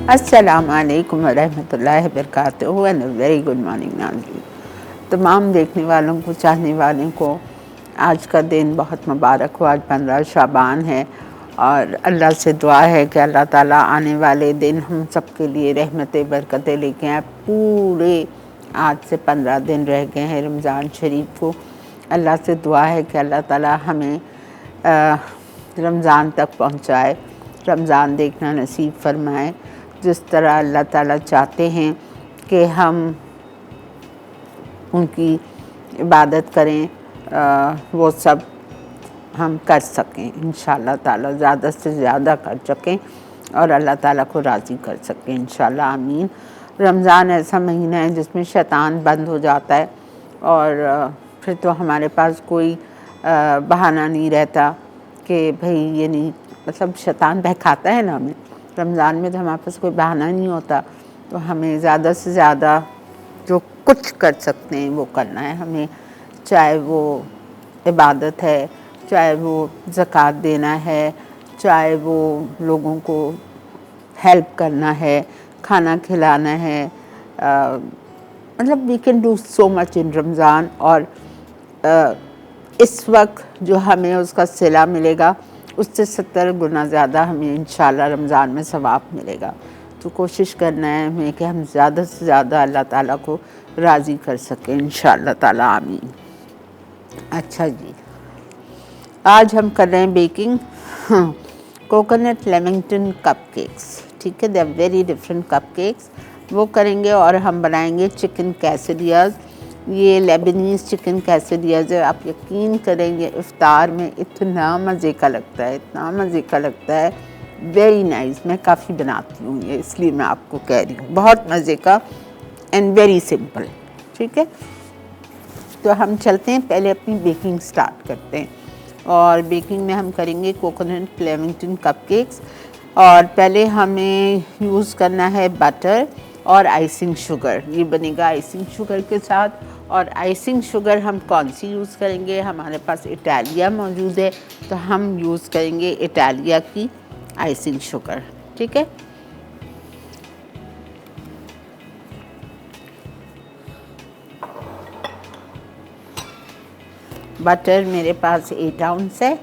अस्सलाम वालेकुम वरहमतुल्लाहि वबरकातुहू एंड वेरी गुड मॉर्निंग नाज़रीन। तमाम देखने वालों को, चाहने वालों को आज का दिन बहुत मुबारक हो। आज 15 शाबान है और अल्लाह से दुआ है कि अल्लाह ताला आने वाले दिन हम सब के लिए रहमतें बरकतें लेके आए। पूरे आज से 15 दिन रह गए हैं रमज़ान शरीफ को। अल्लाह से दुआ है कि अल्लाह ताला हमें रमज़ान तक पहुँचाए, रमज़ान देखना नसीब फरमाए। जिस तरह अल्लाह ताला चाहते हैं कि हम उनकी इबादत करें, वो सब हम कर सकें इंशाअल्लाह ताला, ज़्यादा से ज़्यादा कर सकें और अल्लाह ताला को राज़ी कर सकें इंशाअल्लाह, आमीन। रमज़ान ऐसा महीना है जिसमें शैतान बंद हो जाता है और फिर तो हमारे पास कोई बहाना नहीं रहता कि भाई ये नहीं, मतलब शैतान बहकाता है ना हमें। रमज़ान में तो हमारे पास कोई बहाना नहीं होता, तो हमें ज़्यादा से ज़्यादा जो कुछ कर सकते हैं वो करना है हमें, चाहे वो इबादत है, चाहे वो ज़कात देना है, चाहे वो लोगों को हेल्प करना है, खाना खिलाना है। मतलब we can do so much in Ramzan. और इस वक्त जो हमें उसका सिला मिलेगा उससे 70 गुना ज़्यादा हमें इंशाअल्लाह रमज़ान में सवाब मिलेगा। तो कोशिश करना है हमें कि हम ज़्यादा से ज़्यादा अल्लाह ताला को राज़ी कर सकें इंशाअल्लाह ताला, आमीन। अच्छा जी, आज हम कर रहे हैं बेकिंग कोकोनट लेमिंगटन कपकेक्स। ठीक है, they are very different cupcakes, वो करेंगे। और हम बनाएंगे चिकन कैसेडियाज़। ये लेबनीज़ चिकन कैसेडियाज़ है। आप यकीन करेंगे इफ़्तार में इतना मज़े का लगता है, इतना मज़े का लगता है, वेरी नाइस। मैं काफ़ी बनाती हूँ ये, इसलिए मैं आपको कह रही हूँ, बहुत मज़े का एंड वेरी सिंपल। ठीक है, तो हम चलते हैं, पहले अपनी बेकिंग स्टार्ट करते हैं। और बेकिंग में हम करेंगे कोकोनट लेमिंगटन कपकेक्स। और पहले हमें यूज़ करना है बटर और आइसिंग शुगर। ये बनेगा आइसिंग शुगर के साथ। और आइसिंग शुगर हम कौन सी यूज़ करेंगे, हमारे पास इटालिया मौजूद है, तो हम यूज़ करेंगे इटालिया की आइसिंग शुगर। ठीक है, बटर मेरे पास 8 आउंस है।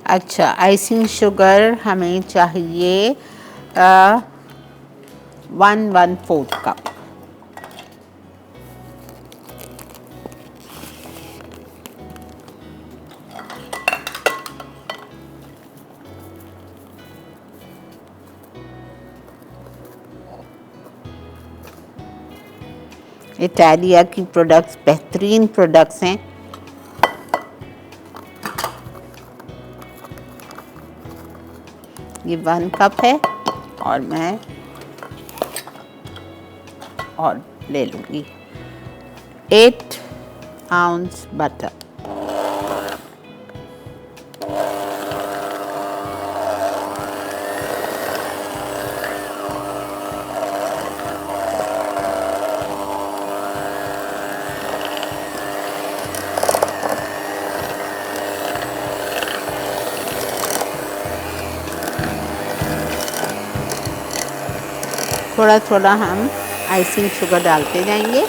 अच्छा, आइसिंग शुगर हमें चाहिए 1/4 कप। इटालिया की प्रोडक्ट्स बेहतरीन प्रोडक्ट्स हैं। ये 1 कप है और मैं और ले लूँगी 8 आउंस बटर। थोड़ा थोड़ा हम आइसिंग शुगर डालते जाएंगे।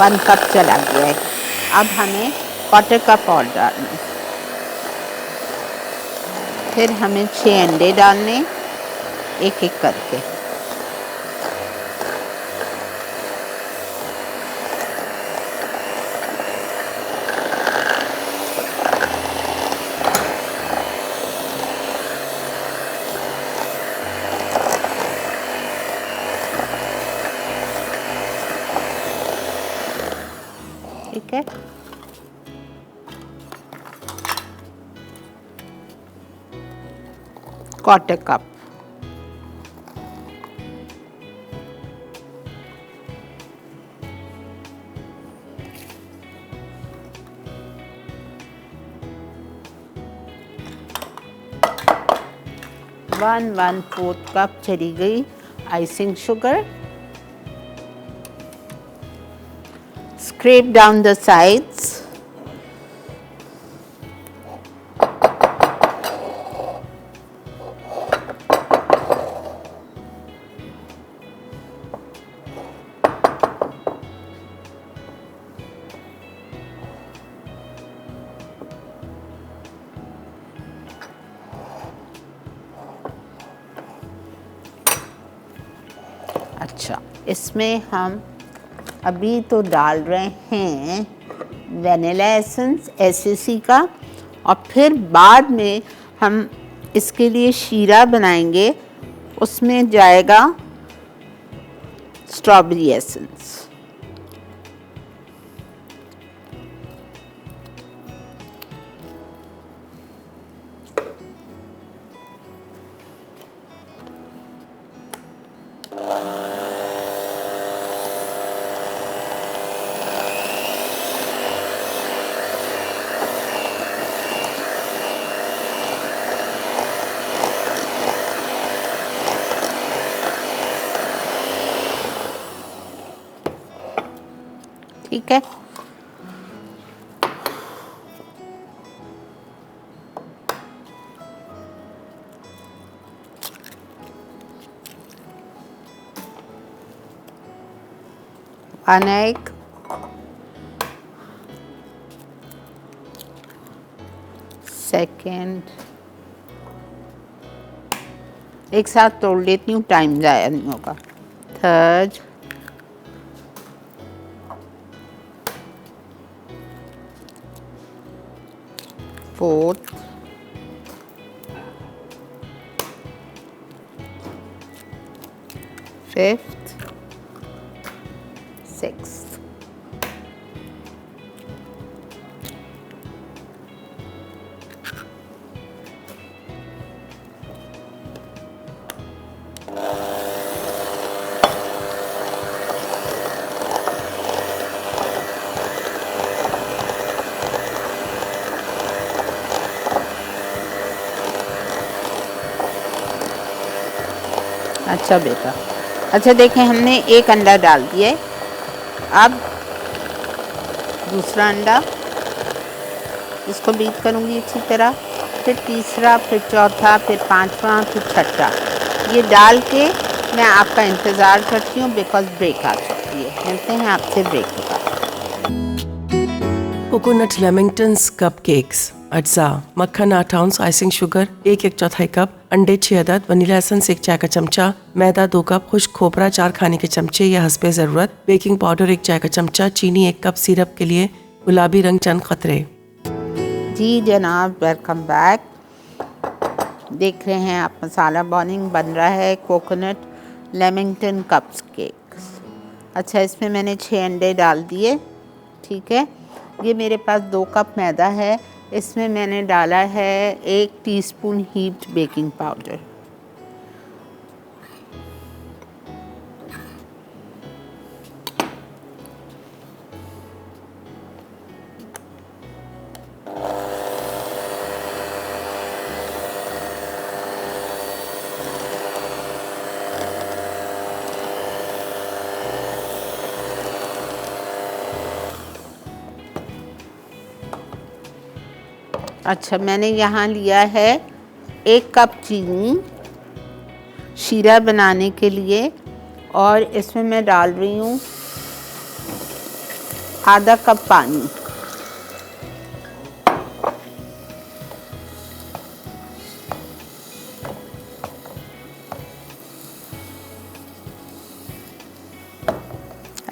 1 कप चला गया है। अब हमें 1/4 कप और डालना है। फिर हमें 6 अंडे डालने, एक एक करके। ठीक है, क्वार्टर कप। वन 1/4 कप चली गई icing sugar. Scrape down the sides. अच्छा, इसमें हम अभी तो डाल रहे हैं वैनिला एसेंस एसएसी का, और फिर बाद में हम इसके लिए शीरा बनाएंगे, उसमें जाएगा स्ट्रॉबेरी एसेंस। ठीक है, वन एग, सेकेंड, एक साथ तोड़ लेती हूँ, टाइम ज़ाया नहीं होगा। Third, fourth, fifth, sixth. अच्छा बेटा, अच्छा देखें, हमने एक अंडा डाल दिया है। अब दूसरा अंडा, इसको बीट करूँगी अच्छी तरह, फिर तीसरा, फिर चौथा, फिर पांचवा, फिर छठा। ये डाल के मैं आपका इंतज़ार करती हूँ बिकॉज ब्रेक आ चुकी है। मिलते हैं आपसे ब्रेक के बाद। कोकोनट लेमिंगटन्स कप केक्स, अज्जा, मक्खन 8 आउंस, आइसिंग शुगर 1/4 कप, अंडे 6 अदद, वनीला एसेंस 1 चाय का चमचा, मैदा 2 कप, खुश्क खोपरा 4 खाने के चमचे या हस्बे ज़रूरत, बेकिंग पाउडर 1 चाय का चमचा, चीनी 1 कप, सिरप के लिए गुलाबी रंग चंद खतरे। जी जनाब, वेलकम बैक। देख रहे हैं आप, मसाला बॉर्निंग बन रहा है कोकोनट लेमिंगटन कप्स केक्स। अच्छा, इसमें मैंने 6 अंडे डाल दिए। ठीक है, ये मेरे पास 2 कप मैदा है, इसमें मैंने डाला है 1 टीस्पून हीप्ड बेकिंग पाउडर। अच्छा, मैंने यहाँ लिया है 1 कप चीनी शीरा बनाने के लिए, और इसमें मैं डाल रही हूँ आधा कप पानी।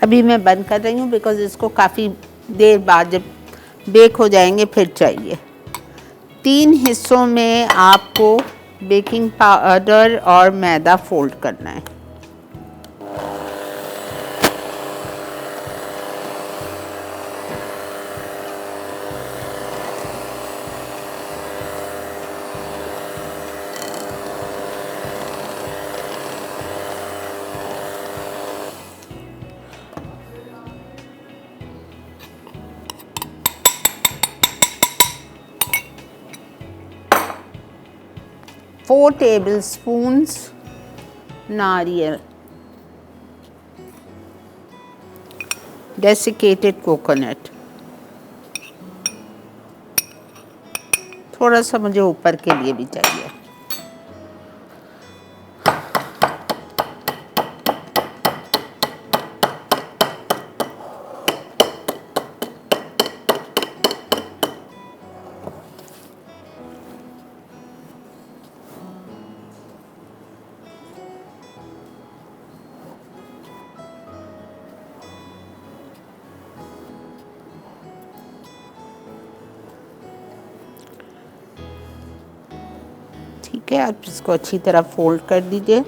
अभी मैं बंद कर रही हूँ बिकॉज़ इसको काफ़ी देर बाद जब बेक हो जाएंगे फिर चाहिए। 3 हिस्सों में आपको बेकिंग पाउडर और मैदा फोल्ड करना है। फोर टेबल स्पून्स नारियल, डेसिकेटेड कोकोनट, थोड़ा सा मुझे ऊपर के लिए भी चाहिए। ठीक है, आप इसको अच्छी तरह फोल्ड कर दीजिए।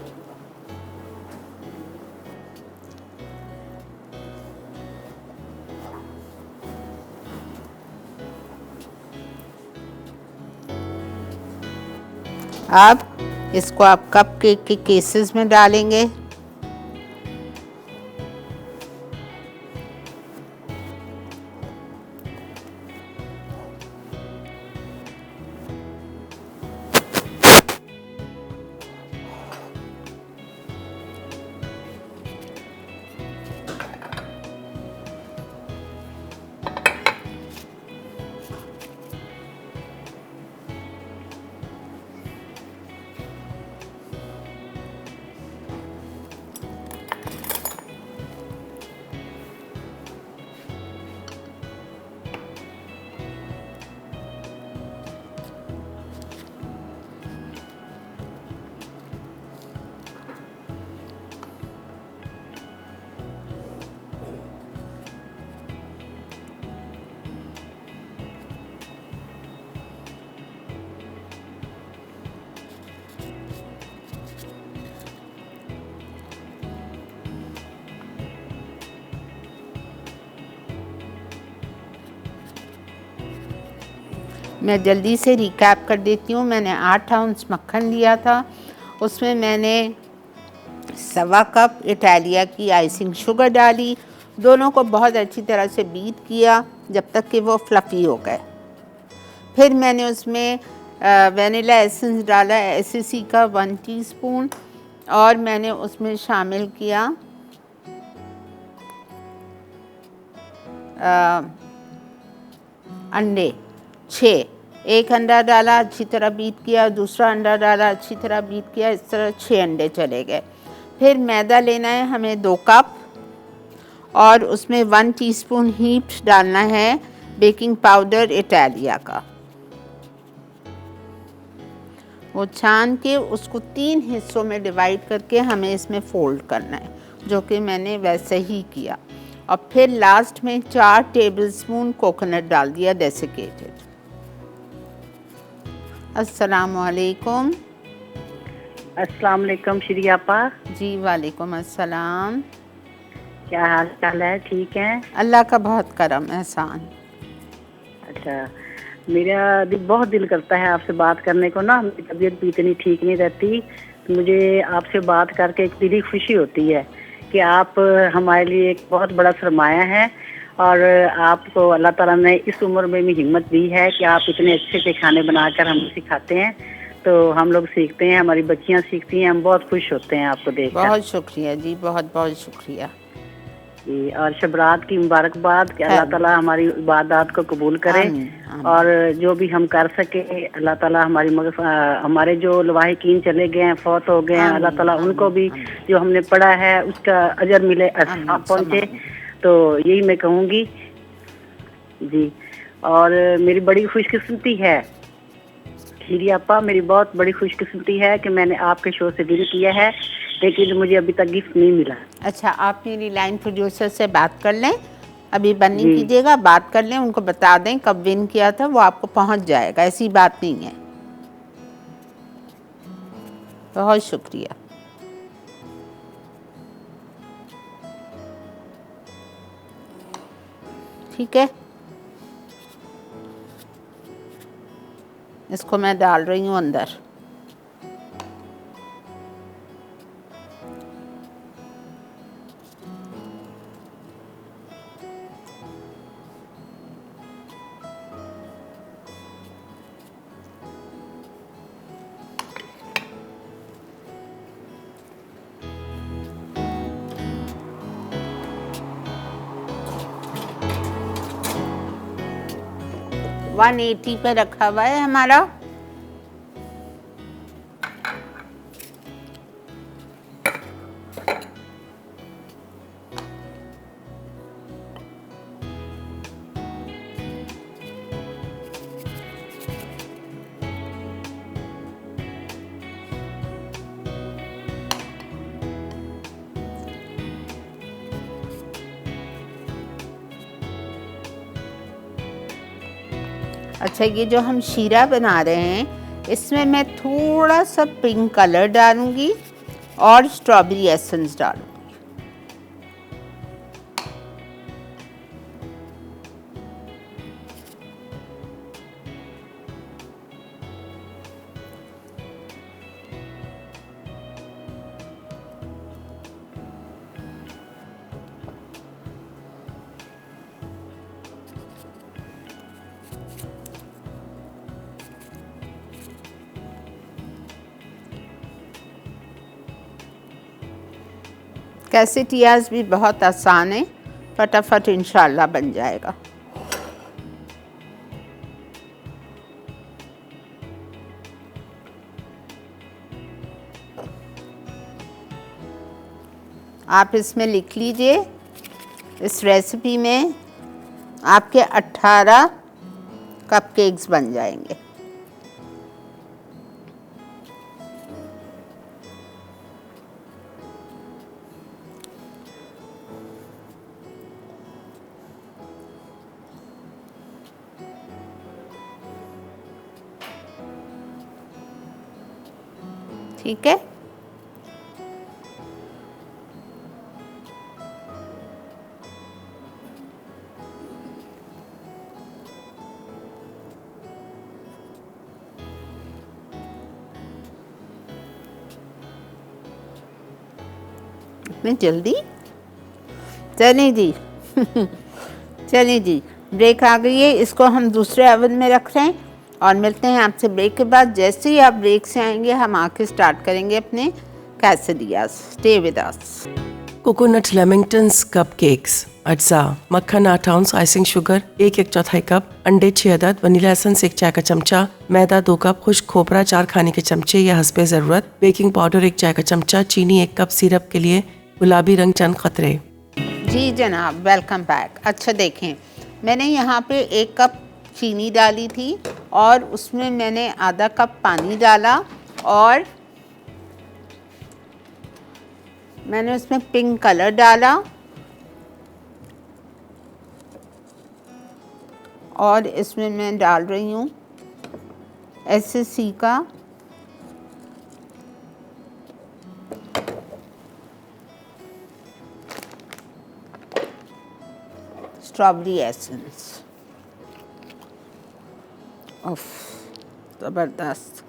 अब इसको आप कप केक के केसेस में डालेंगे। मैं जल्दी से रिकैप कर देती हूँ। मैंने 8 आउंस मक्खन लिया था, उसमें मैंने 1.25 कप इटालिया की आइसिंग शुगर डाली। दोनों को बहुत अच्छी तरह से बीट किया जब तक कि वो फ्लफ़ी हो गए। फिर मैंने उसमें वनीला एसेंस डाला, एसएससी का 1 टीस्पून, और मैंने उसमें शामिल किया अंडे 6। एक अंडा डाला, अच्छी तरह बीट किया, दूसरा अंडा डाला, अच्छी तरह बीट किया, इस तरह 6 अंडे चले गए। फिर मैदा लेना है हमें 2 कप, और उसमें 1 टीस्पून हीप्ड डालना है बेकिंग पाउडर इटालिया का। वो छान के उसको 3 हिस्सों में डिवाइड करके हमें इसमें फोल्ड करना है, जो कि मैंने वैसे ही किया। और फिर लास्ट में 4 टेबलस्पून कोकोनट डाल दिया डेसिकेटेड। अस्सलामुअलैकुम। अस्सलाम वालेकुम श्री आपा। जी वालेकुम अस्सलाम। क्या हाल चाल है? ठीक है, अल्लाह का बहुत करम एहसान। अच्छा, मेरा बहुत दिल करता है आपसे बात करने को ना। मेरी तबीयत भी इतनी ठीक नहीं रहती, तो मुझे आपसे बात करके एक दिली खुशी होती है कि आप हमारे लिए एक बहुत बड़ा सरमाया है, और आपको अल्लाह ताला ने इस उम्र में भी हिम्मत दी है कि आप इतने अच्छे से खाने बनाकर हमें सिखाते हैं। तो हम लोग सीखते हैं, हमारी बच्चियां सीखती हैं, हम बहुत खुश होते हैं आपको देखकर। बहुत शुक्रिया जी, बहुत बहुत शुक्रिया जी। और शबरात की मुबारकबाद कि अल्लाह ताला हमारी इबादत को कबूल करे। आमीन, आमीन। और जो भी हम कर सके अल्लाह ताला हमारे जो लवाहिकीन चले गए हैं, फौत हो गए हैं, अल्लाह ताला उनको भी जो हमने पढ़ा है उसका अजर मिले, पहुँचे। तो यही मैं कहूँगी जी। और मेरी बड़ी खुशकिस्मती है हीरी आपा, मेरी बहुत बड़ी खुशकिस्मती है कि मैंने आपके शो से डील किया है, लेकिन मुझे अभी तक गिफ्ट नहीं मिला। अच्छा, आप मेरी लाइन प्रोड्यूसर से बात कर लें, अभी बंद नहीं जी। कीजिएगा, बात कर लें, उनको बता दें कब विन किया था, वो आपको पहुंच जाएगा, ऐसी बात नहीं है। बहुत शुक्रिया। ठीक है, इसको मैं डाल रही हूँ अंदर। वन 180 पे रखा हुआ है हमारा। अच्छा, ये जो हम शीरा बना रहे हैं, इसमें मैं थोड़ा सा पिंक कलर डालूंगी और स्ट्रॉबेरी एसेंस डालूंगी। कैसेटियाज भी बहुत आसान है, फटाफट इंशाल्लाह बन जाएगा। आप इसमें लिख लीजिए, इस रेसिपी में आपके 18 कपकेक्स बन जाएंगे। ठीक है, मैं जल्दी चलिए जी चलिए जी, ब्रेक आ गई है, इसको हम दूसरे ओवन में रख रहे हैं और मिलते हैं आपसे ब्रेक के बाद। जैसे ही आप ब्रेक से आएंगे, हम आके स्टार्ट करेंगे अपने quesadillas. Stay with us. Coconut lamingtons cup cakes, अज्जा, मक्खन 8 आउंस, आइसिंग शुगर 1/4 कप, अंडे 6 अदद, वनीला एसेंस 1 चाय का चमचा, मैदा 2 कप, खुश्क खोपरा 4 खाने के चमचे या हस्बे ज़रूरत, बेकिंग पाउडर 1 चाय का चमचा, चीनी 1 कप, सिरप के लिए गुलाबी रंग चंद खतरे। जी जनाब, वेलकम बैक। अच्छा देखें, मैंने यहाँ पे 1 कप चीनी डाली थी और उसमें मैंने आधा कप पानी डाला और मैंने उसमें पिंक कलर डाला और इसमें मैं डाल रही हूँ एसएससी का स्ट्रॉबेरी एसेंस। उफ, ज़बरदस्त।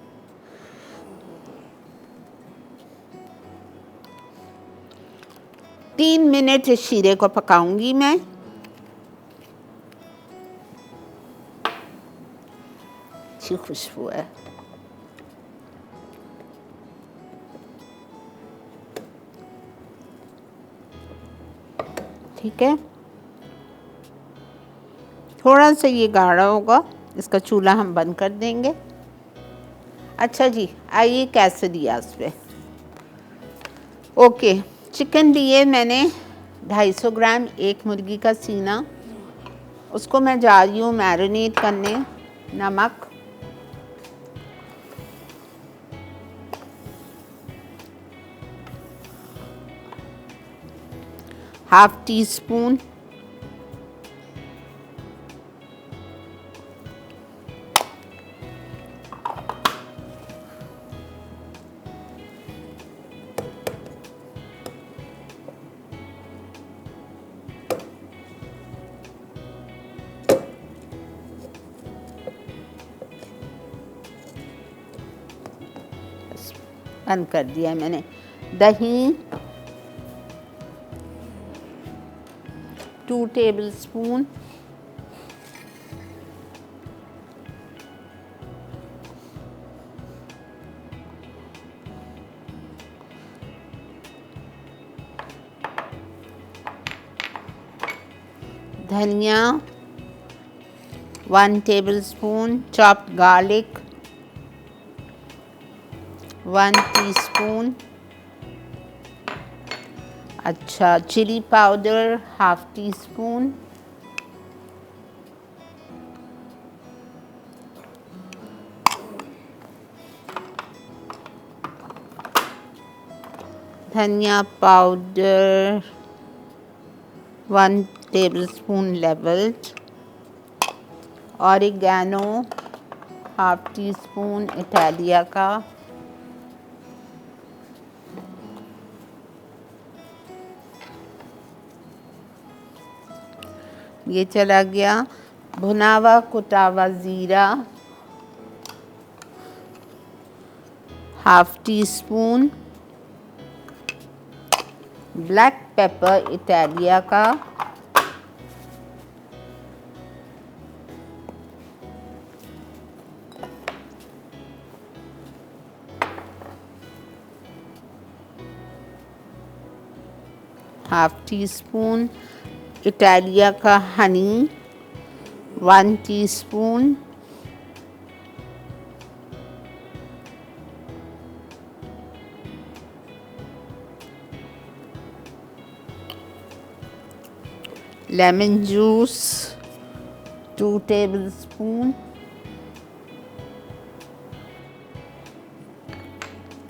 तीन मिनट इस शीरे को पकाऊंगी मैं। अच्छी खुशबू है। ठीक है, थोड़ा सा ये गाढ़ा होगा, इसका चूल्हा हम बंद कर देंगे। अच्छा जी, आइए कैसेडियाज पे। ओके, चिकन लिए मैंने 250 ग्राम, एक मुर्गी का सीना, उसको मैं जा रही हूँ मैरिनेट करने। नमक, हाफ टी स्पून बंद कर दिया है मैंने। दही 2 टेबलस्पून, धनिया 1 टेबलस्पून, चॉप्ड गार्लिक 1 टीस्पून, अच्छा chilli powder half teaspoon, धनिया powder 1 tablespoon levelled, oregano half teaspoon Italia का, ये चला गया। भुनावा कुटावा ज़ीरा half teaspoon, black pepper Italia का, हाफ टी स्पून, इटालिया का honey 1 teaspoon, lemon juice 2 tablespoon,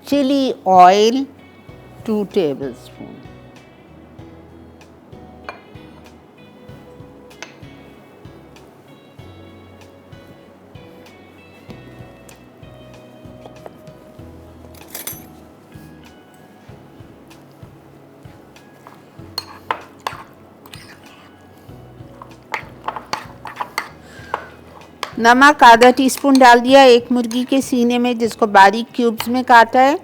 chilli oil 2 tablespoon, नमक आधा टीस्पून डाल दिया एक मुर्गी के सीने में जिसको बारीक क्यूब्स में काटा है।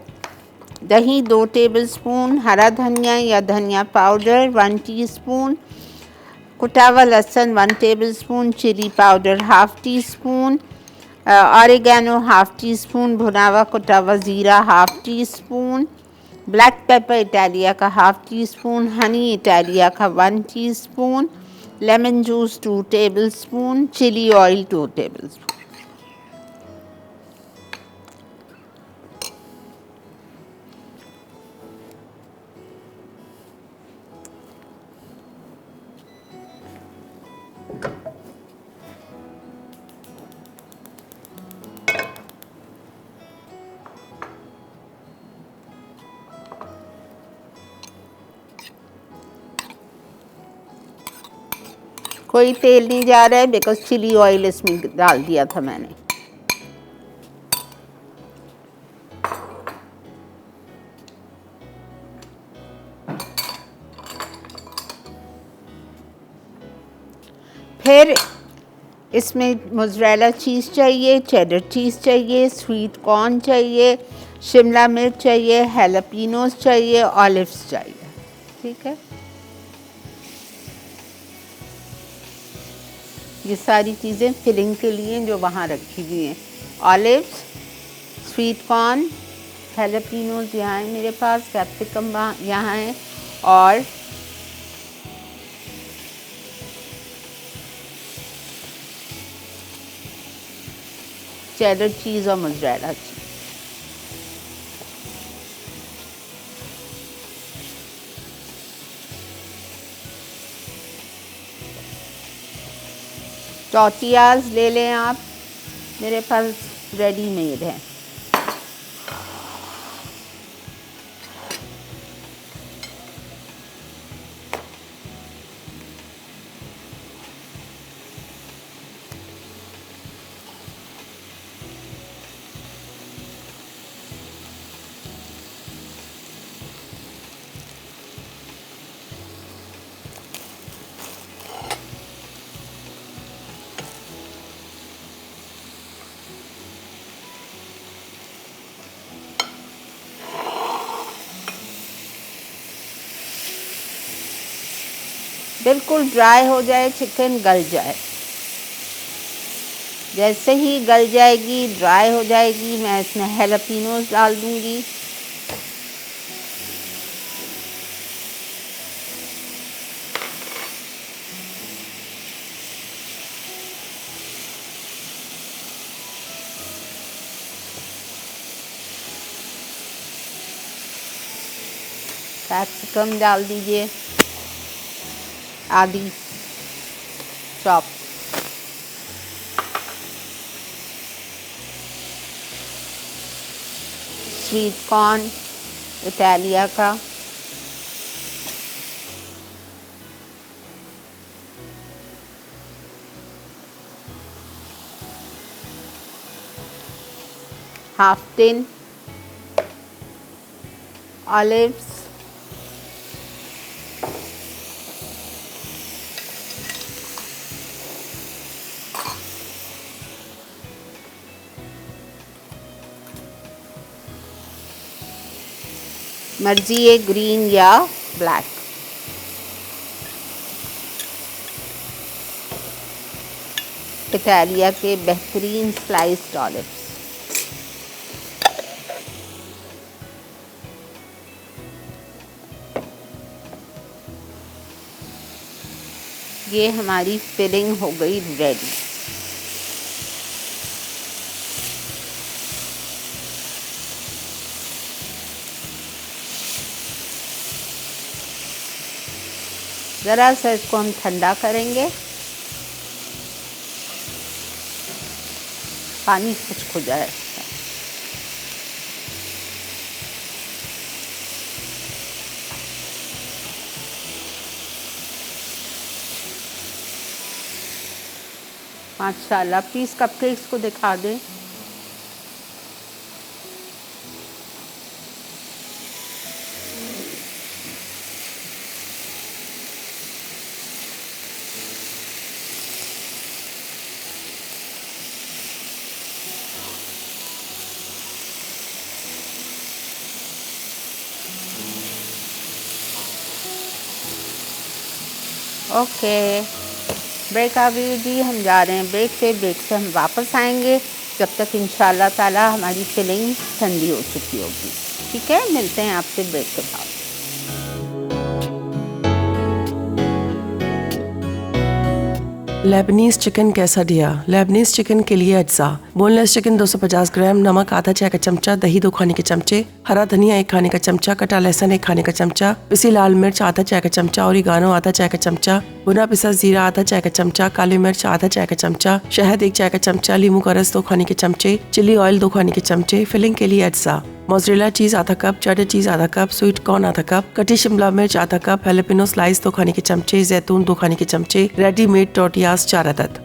दही 2 टेबलस्पून, हरा धनिया या धनिया पाउडर 1 टीस्पून, कुटा हुआ लहसुन 1 tablespoon, chilli powder half teaspoon, oregano half teaspoon, भुना हुआ कुटा हुआ ज़ीरा half teaspoon, black pepper Italia का half teaspoon, honey Italia का 1 teaspoon, lemon juice 2 tablespoon, chilli oil 2 tablespoon. कोई तेल नहीं जा रहा है बिकॉज चिली ऑयल इसमें डाल दिया था मैंने। फिर इसमें मोज़रेला चीज़ चाहिए, चेडर चीज़ चाहिए, स्वीट कॉर्न चाहिए, शिमला मिर्च चाहिए, हैलापिनोस चाहिए, ऑलिव्स चाहिए। ठीक है, ये सारी चीज़ें फिलिंग के लिए जो वहाँ रखी हुई हैं। ऑलिव्स, स्वीट कॉर्न, हैलापिनोस यहाँ है मेरे पास, कैप्सिकम यहाँ है, और चेडर चीज़ और मोज़रेला चीज़। टॉर्टियाज ले लें आप, मेरे पास रेडीमेड है। बिल्कुल ड्राई हो जाए, चिकन गल जाए। जैसे ही गल जाएगी, ड्राई हो जाएगी, मैं इसमें हैलापिनोज डाल दूंगी। कैप्सिकम डाल दीजिए, आदि चॉप। स्वीट कॉर्न इटालिया का, हाफ टिन ऑलिव्स, मर्जी है ग्रीन या ब्लैक। इटालिया के बेहतरीन स्लाइस्ड ऑलिव्स। ये हमारी फिलिंग हो गई रेडी। ज़रा सा इसको हम ठंडा करेंगे, पानी खुश्क हो जाए। माशाल्लाह, प्लीज़ कपकेक्स को दिखा दें। ओके, ब्रेक आ गई जी, हम जा रहे हैं ब्रेक पे। ब्रेक से हम वापस आएंगे, जब तक इंशाल्लाह ताला हमारी फिलिंग ठंडी हो चुकी होगी। ठीक है, मिलते हैं आपसे ब्रेक के बाद। Lebanese chicken quesadilla. Lebanese chicken के लिए अज्जा: बोनलेस चिकन 250 ग्राम, नमक आधा चाय का चमचा, दही 2 खाने के चमचे, हरा धनिया 1 खाने का चमचा, कटा लहसुन 1 खाने का चमचा, पिसी लाल मिर्च आधा चाय का चमचा, ओरिगानो आधा चाय का चमचा, भुना पिसा जीरा आधा चाय का चमचा, काली मिर्च आधा चाय का चमचा, शहद 1 चाय का चमचा, लीमू का रस 2 खाने के चमचे, चिली ऑयल 2 खाने के चमचे। फिलिंग के लिए अज्जा: मोज़रेला चीज आधा कप, चेडर चीज आधा कप, स्वीट कॉर्न आधा कप, कटी शिमला मिर्च आधा कप, हैलापिनो स्लाइस 2 खाने के चमचे, जैतून 2 खाने के चमचे, रेडीमेड टोर्टियाज 4 अदद।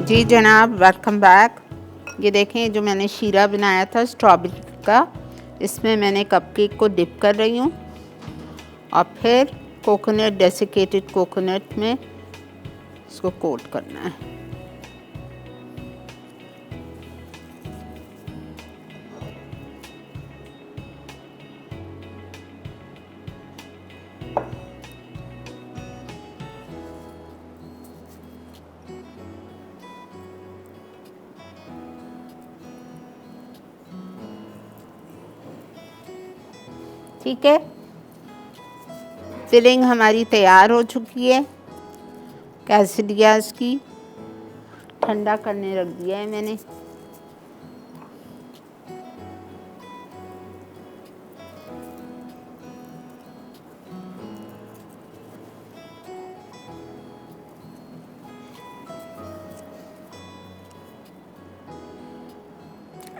जी जनाब, वेलकम बैक। ये देखें, जो मैंने शीरा बनाया था स्ट्रॉबेरी का, इसमें मैंने कपकेक को डिप कर रही हूँ और फिर कोकोनट, डेसिकेटेड कोकोनट में इसको कोट करना है। ठीक है, फिलिंग हमारी तैयार हो चुकी है। कैसाडियाज़ की ठंडा करने रख दिया है मैंने।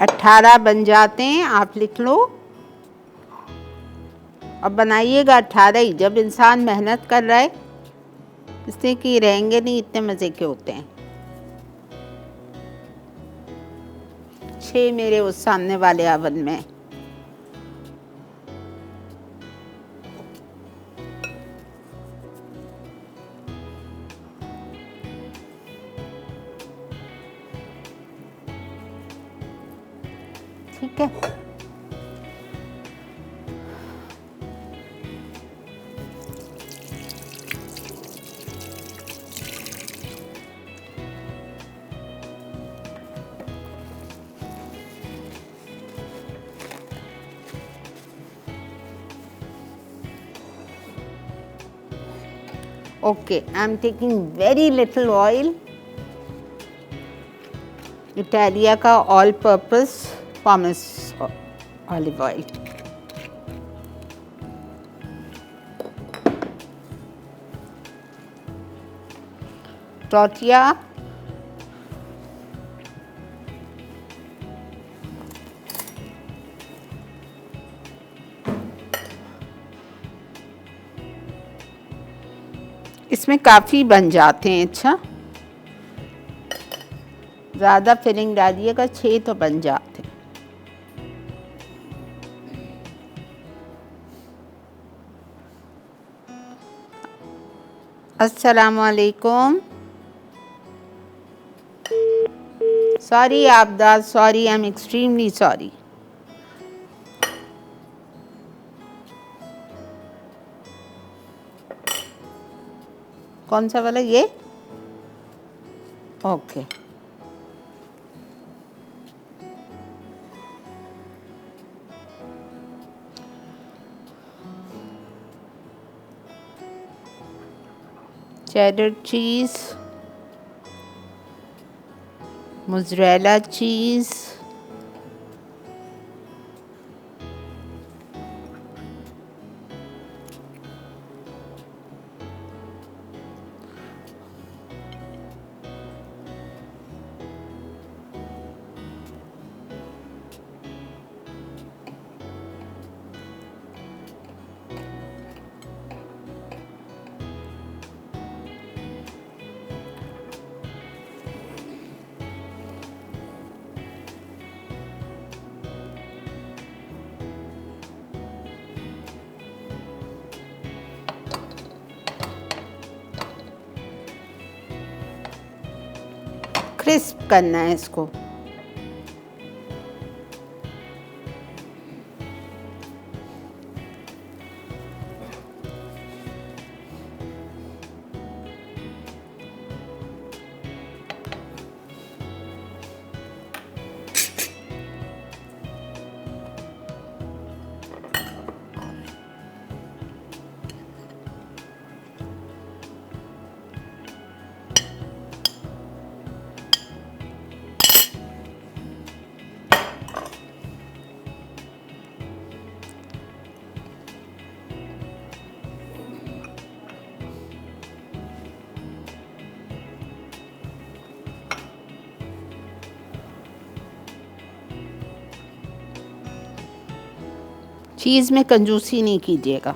18 बन जाते हैं, आप लिख लो। अब बनाइएगा 18 ही, जब इंसान मेहनत कर रहा है इसलिए कि रहेंगे नहीं, इतने मज़े के होते हैं। 6 मेरे उस सामने वाले ओवन में। ठीक है, okay, I'm taking very little oil, Italia का all purpose pomace olive oil. Tortilla, इसमें काफ़ी बन जाते हैं। अच्छा, ज़्यादा फिलिंग डालिएगा, 6 तो बन जाते हैं। अस्सलाम वालेकुम। Sorry Abida, sorry, I am extremely sorry. कौन सा वाला? ये okay. Cheddar cheese, mozzarella cheese, crisp करना है इसको। चीज़ में कंजूसी नहीं कीजिएगा।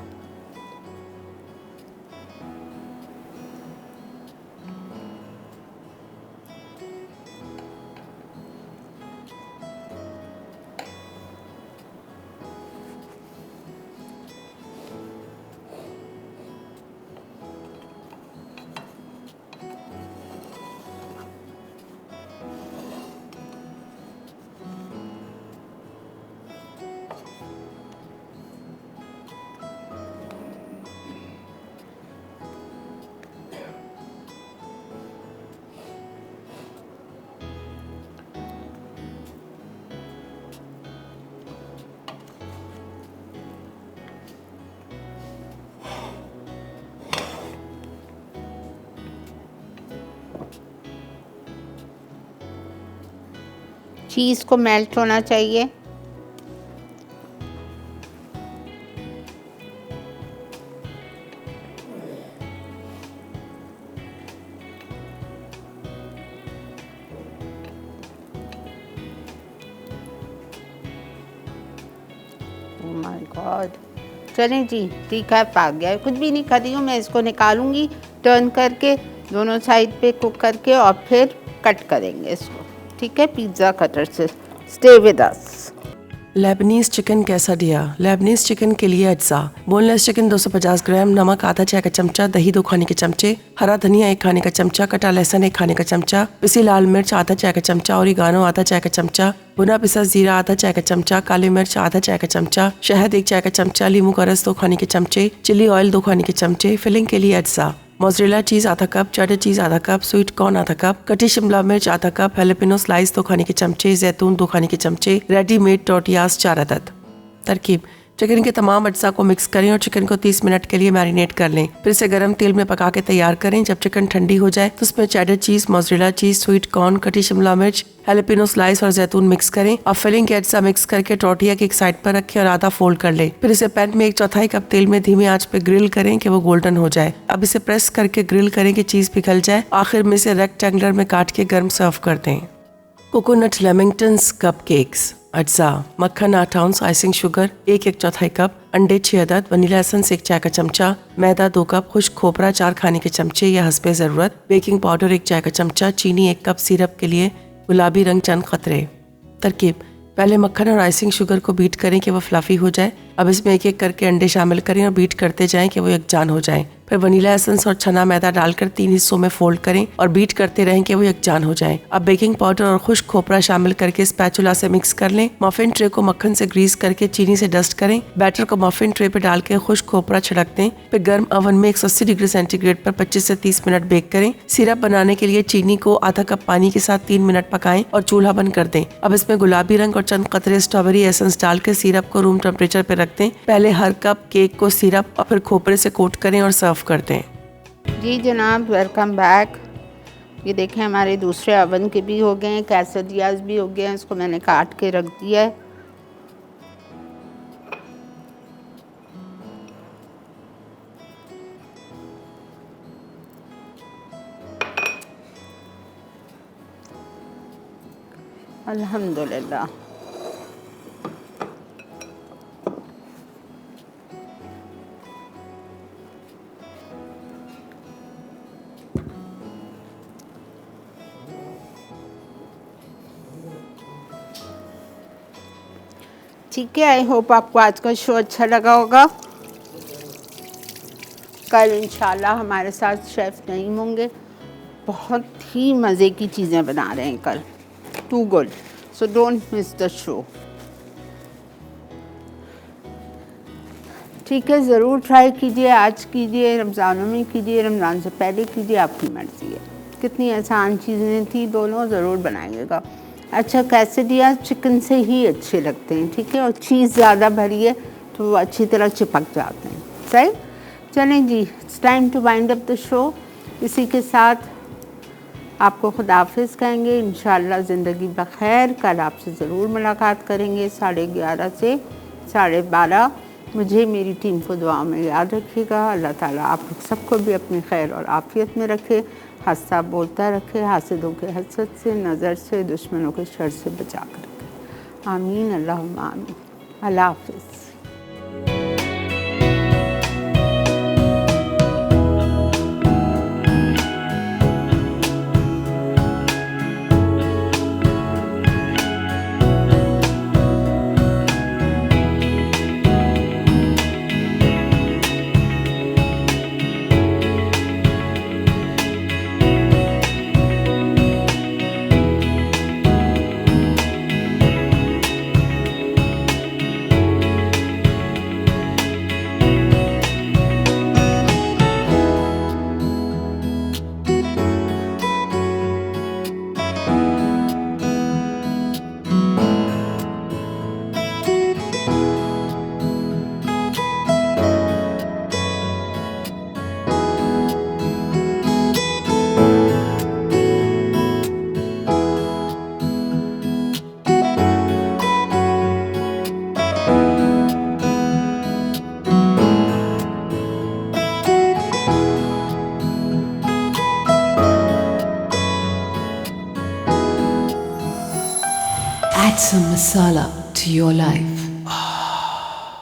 चीज़ को मेल्ट होना चाहिए। गॉड। चलें जी, ठीक है, पक गया है। कुछ भी नहीं कर रही हूँ मैं, इसको निकालूंगी टर्न करके, दोनों साइड पे कुक करके, और फिर कट करेंगे इसको, ठीक है, पिज़्ज़ा कटर से। Stay with us. Lebanese chicken quesadilla. Lebanese chicken के लिए अज्जा: बोनलेस चिकन 250 ग्राम, नमक आधा चाय का चमचा, दही 2 खाने के चमचे, हरा धनिया 1 खाने का चमचा, कटा लहसुन 1 खाने का चमचा, पिसी लाल मिर्च आधा चाय का चमचा, ओरिगानो आधा चाय का चमचा, भुना पिसा जीरा आधा चाय का चमचा, काली मिर्च आधा चाय का चमचा, शहद 1 चाय का चमचा, लींबू का रस 2 खाने के चमचे, चिली ऑयल 2 खाने के चमचे। फिलिंग के लिए अज्जा: मोज़रेला चीज़ आधा कप, चेडर चीज़ आधा कप, स्वीट कॉर्न आधा कप, कटी शिमला मिर्च आधा कप, हैलोपिनो स्लाइस 2 खाने के चमचे, जैतून 2 खाने के चमचे, रेडीमेड टोर्टियास 4 अदद। तरकीब: चिकन के तमाम अज्जा को मिक्स करें और चिकन को 30 मिनट के लिए मैरिनेट कर लें। फिर इसे गर्म तेल में पका के तैयार करें। जब चिकन ठंडी हो जाए तो उसमें चेडर चीज़, मोज़रेला चीज़, स्वीट कॉर्न, कटी शिमला मिर्च, हैलोपिनो स्लाइस और जैतून मिक्स करें। अब फिलिंग के अज्जा मिक्स करके टोर्टिया की एक साइड पर रखें और आधा फोल्ड कर लें। फिर इसे पैन में 1/4 कप तेल में धीमी आंच पे ग्रिल करें कि वो गोल्डन हो जाए। अब इसे प्रेस करके ग्रिल करें कि चीज़ पिघल जाए। आखिर में इसे रेक्टेंगुलर में काट के गर्म सर्व कर दें। Coconut lamingtons cupcakes. अज्जा: मक्खन 8 आउंस, आइसिंग शुगर 1/4 कप, अंडे 6 अदद, वनीला एसेंस 1 चाय का चमचा, मैदा 2 कप, खुश्क खोपरा 4 खाने के चमचे या हस्बे ज़रूरत, बेकिंग पाउडर 1 चाय का चमचा, चीनी 1 कप, सिरप के लिए गुलाबी रंग चंद खतरे। तरकीब: पहले मक्खन और आइसिंग शुगर को बीट करें कि वो फ्लफी हो जाए। अब इसमें एक एक करके अंडे शामिल करें और बीट करते जाएं कि वो यकजान हो जाएं। फिर वनीला एसेंस और छना मैदा डालकर 3 हिस्सों में फोल्ड करें और बीट करते रहें कि वो यकजान हो जाएं। अब बेकिंग पाउडर और खुश्क खोपरा शामिल करके स्पैचुला से मिक्स कर लें। मफिन ट्रे को मक्खन से ग्रीस करके चीनी से डस्ट करें। बैटर को मफिन ट्रे पे डाल के खुश्क खोपरा छिड़क दें। फिर गर्म ओवन में 180 डिग्री सेंटीग्रेड पर 25 से 30 मिनट बेक करें। सिरप बनाने के लिए चीनी को आधा कप पानी के साथ 3 मिनट पकाएं और चूल्हा बंद कर दें। अब इसमें गुलाबी रंग और चंद कतरे स्ट्रॉबेरी एसेंस डालकर सिरप को रूम टेम्परेचर पे रख दें। पहले हर कप केक को सिरप और फिर खोपरे से कोट करें और सर्व कर दें। जी जनाब, वेलकम बैक। ये देखें हमारे दूसरे ओवन के भी हो गए हैं, कैसेडियाज भी हो गए हैं। इसको मैंने काट के रख दिया है। अल्हम्दुलिल्लाह। ठीक है, आई होप आपको आज का शो अच्छा लगा होगा। कल इंशाल्लाह हमारे साथ शेफ़ नईम होंगे। बहुत ही मज़े की चीज़ें बना रहे हैं कल। Too good, so don't miss the show. ठीक है, ज़रूर ट्राई कीजिए, आज कीजिए, रमज़ानों में कीजिए, रमज़ान से पहले कीजिए, आपकी मर्ज़ी है। कितनी आसान चीज़ें थी, दोनों ज़रूर बनाइएगा। अच्छा, कैसेडिया चिकन से ही अच्छे लगते हैं, ठीक है, और चीज़ ज़्यादा भरी है तो वो अच्छी तरह चिपक जाते हैं। सही, चलें जी, it's time to wind up the show. इसी के साथ आपको खुदाफिज़ कहेंगे। इंशाअल्लाह ज़िंदगी बखैर। कल आपसे ज़रूर मुलाकात करेंगे 11:30 से 12:30। मुझे, मेरी टीम को दुआ में याद रखिएगा। अल्लाह ताला आप लोग सबको भी अपनी खैर और आफ़ियत में रखे, हंसता बोलता रखे, हासिदों के हसद से, नज़र से, दुश्मनों के शर से बचा कर रखे। आमीन, अल्लाहुम्मा आमीन। अल्लाह हाफ़िज़। Add some masala to your life.